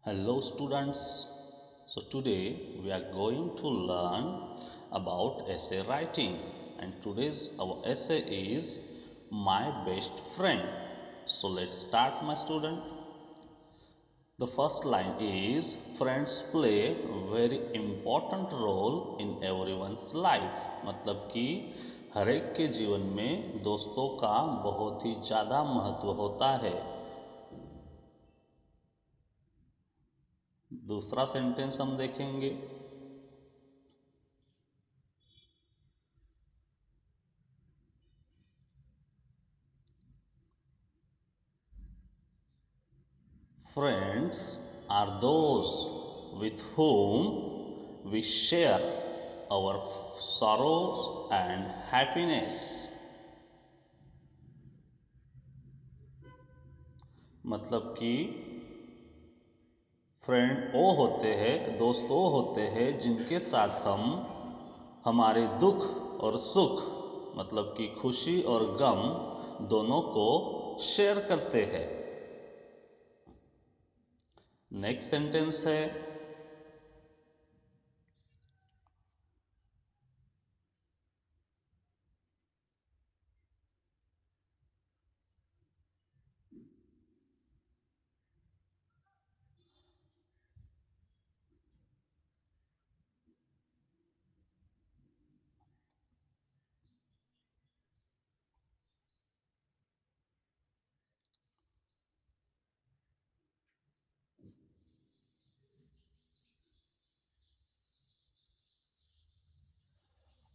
Hello students. So today we are going to learn about essay writing, and today's our essay is my best friend. So let's start my student. The first line is friends play a very important role in everyone's life. मतलब कि हर एक के जीवन में दोस्तों का बहुत ही ज़्यादा महत्व होता है। दूसरा सेंटेंस हम देखेंगे। Friends are those with whom we share our sorrows and happiness. मतलब कि फ्रेंड वो होते हैं, दोस्त वो होते हैं जिनके साथ हम हमारे दुख और सुख मतलब कि खुशी और गम दोनों को शेयर करते हैं। नेक्स्ट सेंटेंस है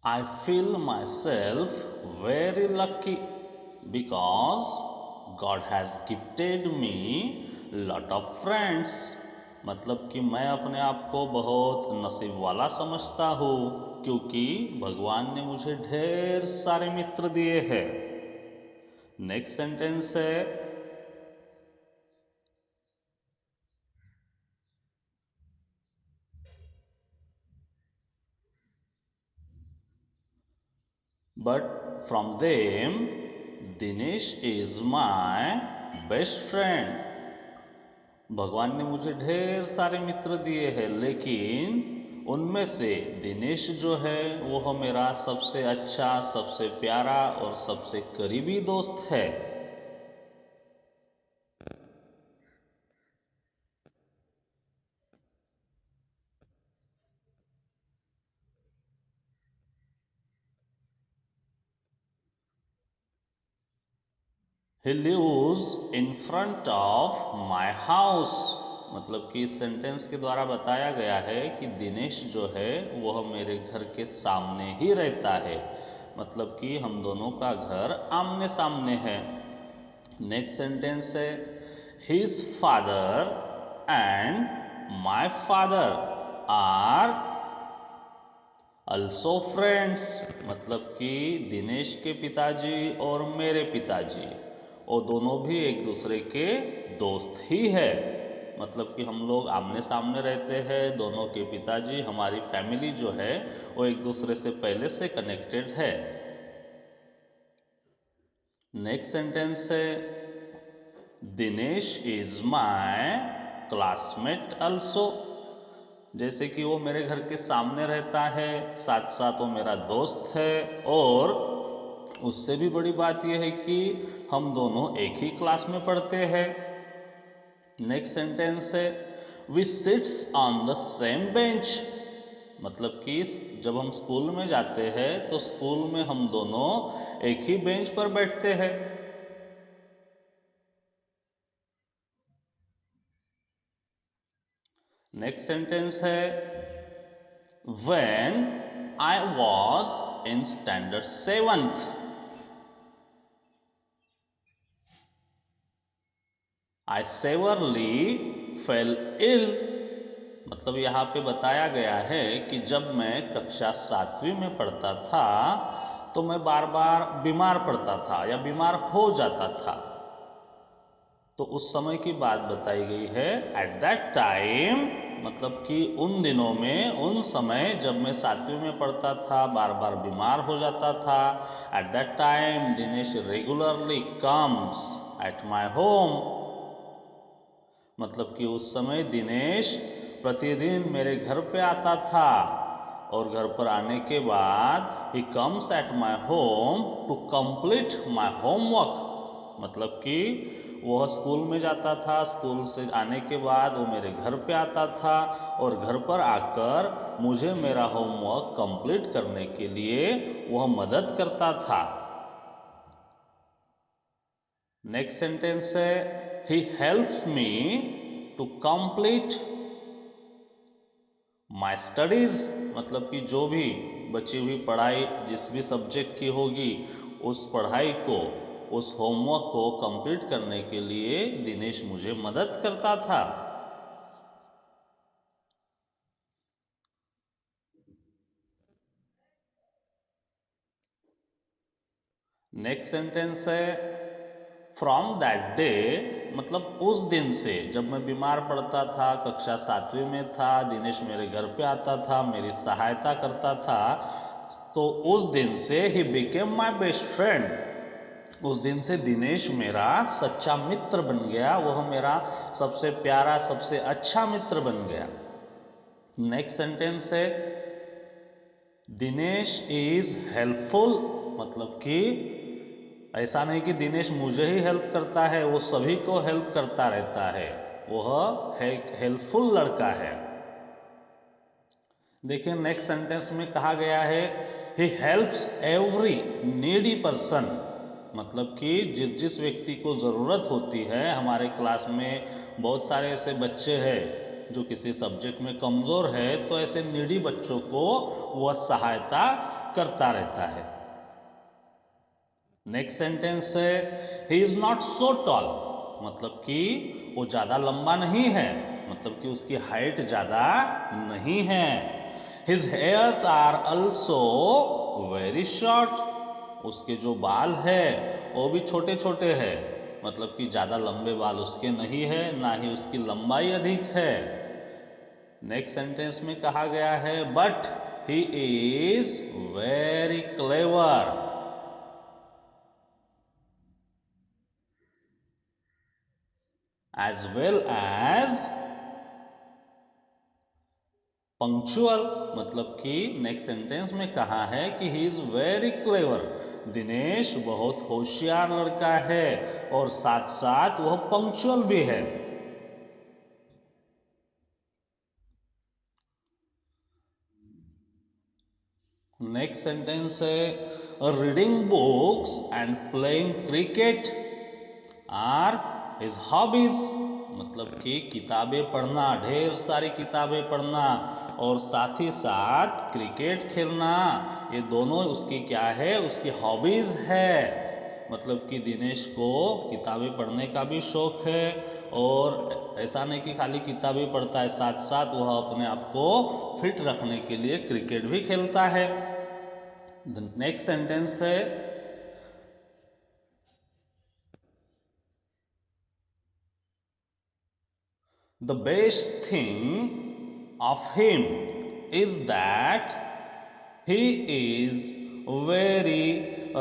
I feel myself very lucky because God has gifted me lot of friends. मतलब कि मैं अपने आप को बहुत नसीब वाला समझता हूँ क्योंकि भगवान ने मुझे ढेर सारे मित्र दिए हैं। नेक्स्ट सेंटेंस है But from them, Dinesh is my best friend. भगवान ने मुझे ढेर सारे मित्र दिए हैं, लेकिन उनमें से दिनेश जो है वो मेरा सबसे अच्छा, सबसे प्यारा और सबसे करीबी दोस्त है। He lives in front of my house. मतलब कि इस सेंटेंस के द्वारा बताया गया है कि दिनेश जो है वह मेरे घर के सामने ही रहता है। मतलब कि हम दोनों का घर आमने सामने है। नेक्स्ट सेंटेंस है his father and my father are also friends. मतलब कि दिनेश के पिताजी और मेरे पिताजी वो दोनों भी एक दूसरे के दोस्त ही है। मतलब कि हम लोग आमने सामने रहते हैं, दोनों के पिताजी हमारी फैमिली जो है वो एक दूसरे से पहले से कनेक्टेड है। नेक्स्ट सेंटेंस है Dinesh is my classmate also. जैसे कि वो मेरे घर के सामने रहता है, साथ साथ वो मेरा दोस्त है, और उससे भी बड़ी बात यह है कि हम दोनों एक ही क्लास में पढ़ते हैं। नेक्स्ट सेंटेंस है we sits on the same bench. मतलब कि जब हम स्कूल में जाते हैं तो स्कूल में हम दोनों एक ही बेंच पर बैठते हैं। नेक्स्ट सेंटेंस है when I was in standard 7th I severely fell ill. मतलब यहाँ पे बताया गया है कि जब मैं कक्षा 7वीं में पढ़ता था तो मैं बार बार बीमार पड़ता था या बीमार हो जाता था। तो उस समय की बात बताई गई है एट दैट टाइम। मतलब कि उन दिनों में, उन समय जब मैं 7वीं में पढ़ता था, बार बार बीमार हो जाता था। At that time Dinesh regularly comes at my home मतलब कि उस समय दिनेश प्रतिदिन मेरे घर पे आता था और घर पर आने के बाद ही comes at my home to complete my homework. मतलब कि वह स्कूल में जाता था, स्कूल से आने के बाद वो मेरे घर पे आता था और घर पर आकर मुझे मेरा होमवर्क कंप्लीट करने के लिए वह मदद करता था। नेक्स्ट सेंटेंस है he helps me to complete my studies. मतलब कि जो भी बची हुई पढ़ाई जिस भी सब्जेक्ट की होगी उस पढ़ाई को, उस होमवर्क को कंप्लीट करने के लिए दिनेश मुझे मदद करता था। नेक्स्ट सेंटेंस है फ्रॉम दैट डे। मतलब उस दिन से, जब मैं बीमार पड़ता था, कक्षा 7वीं में था, दिनेश मेरे घर पे आता था, मेरी सहायता करता था, तो उस दिन से he became my best friend. उस दिन से दिनेश मेरा सच्चा मित्र बन गया, वह मेरा सबसे प्यारा, सबसे अच्छा मित्र बन गया। नेक्स्ट सेंटेंस है दिनेश इज हेल्पफुल। मतलब कि ऐसा नहीं कि दिनेश मुझे ही हेल्प करता है, वो सभी को हेल्प करता रहता है, वह हेल्पफुल लड़का है। देखिए नेक्स्ट सेंटेंस में कहा गया है he helps every needy person. मतलब कि जिस जिस व्यक्ति को ज़रूरत होती है, हमारे क्लास में बहुत सारे ऐसे बच्चे हैं जो किसी सब्जेक्ट में कमज़ोर है, तो ऐसे नीडी बच्चों को वह सहायता करता रहता है। नेक्स्ट सेंटेंस है he is not so tall. मतलब कि वो ज़्यादा लंबा नहीं है, मतलब कि उसकी हाइट ज़्यादा नहीं है। His hairs are also very short. उसके जो बाल है वो भी छोटे छोटे हैं, मतलब कि ज़्यादा लंबे बाल उसके नहीं है, ना ही उसकी लंबाई अधिक है। नेक्स्ट सेंटेंस में कहा गया है but he is very clever. As well as punctual. मतलब कि नेक्स्ट सेंटेंस में कहा है कि he is very clever. Dinesh बहुत होशियार लड़का है और साथ साथ वह पंक्चुअल भी है। नेक्स्ट सेंटेंस है reading books and playing cricket are his hobbies. मतलब कि किताबें पढ़ना, ढेर सारी किताबें पढ़ना और साथ ही साथ क्रिकेट खेलना, ये दोनों उसकी क्या है, उसकी हॉबीज है। मतलब कि दिनेश को किताबें पढ़ने का भी शौक है और ऐसा नहीं कि खाली किताबें पढ़ता है, साथ साथ वह अपने आप को फिट रखने के लिए क्रिकेट भी खेलता है। नेक्स्ट सेंटेंस है the best thing of him is that he is very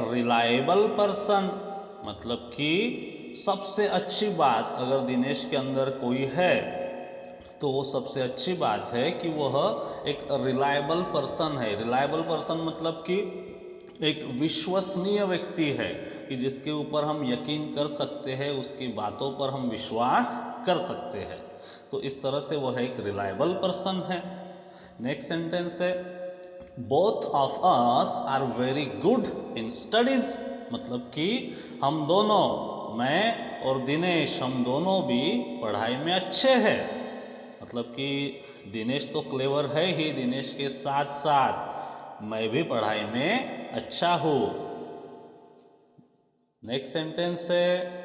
reliable person। मतलब कि सबसे अच्छी बात अगर दिनेश के अंदर कोई है तो वो सबसे अच्छी बात है कि वह एक रिलायबल पर्सन है। रिलायबल पर्सन मतलब कि एक विश्वसनीय व्यक्ति है, कि जिसके ऊपर हम यकीन कर सकते हैं, उसकी बातों पर हम विश्वास कर सकते हैं। तो इस तरह से वह एक रिलायबल पर्सन है। नेक्स्ट सेंटेंस है both of us are very good in studies. मतलब कि हम दोनों, मैं और दिनेश, हम दोनों भी पढ़ाई में अच्छे हैं। मतलब कि दिनेश तो क्लेवर है ही, दिनेश के साथ साथ मैं भी पढ़ाई में अच्छा हूं। नेक्स्ट सेंटेंस है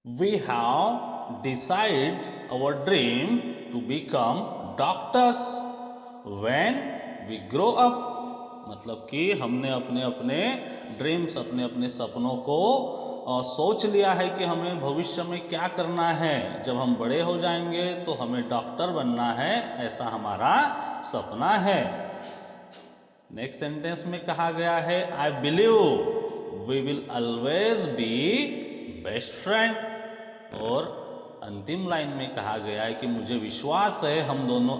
we have decide our dream to become doctors when we grow up. मतलब कि हमने अपने अपने ड्रीम्स, अपने अपने सपनों को सोच लिया है कि हमें भविष्य में क्या करना है, जब हम बड़े हो जाएंगे तो हमें डॉक्टर बनना है, ऐसा हमारा सपना है। नेक्स्ट सेंटेंस में कहा गया है I believe we will always be best friend. और अंतिम लाइन में कहा गया है कि मुझे विश्वास है हम दोनों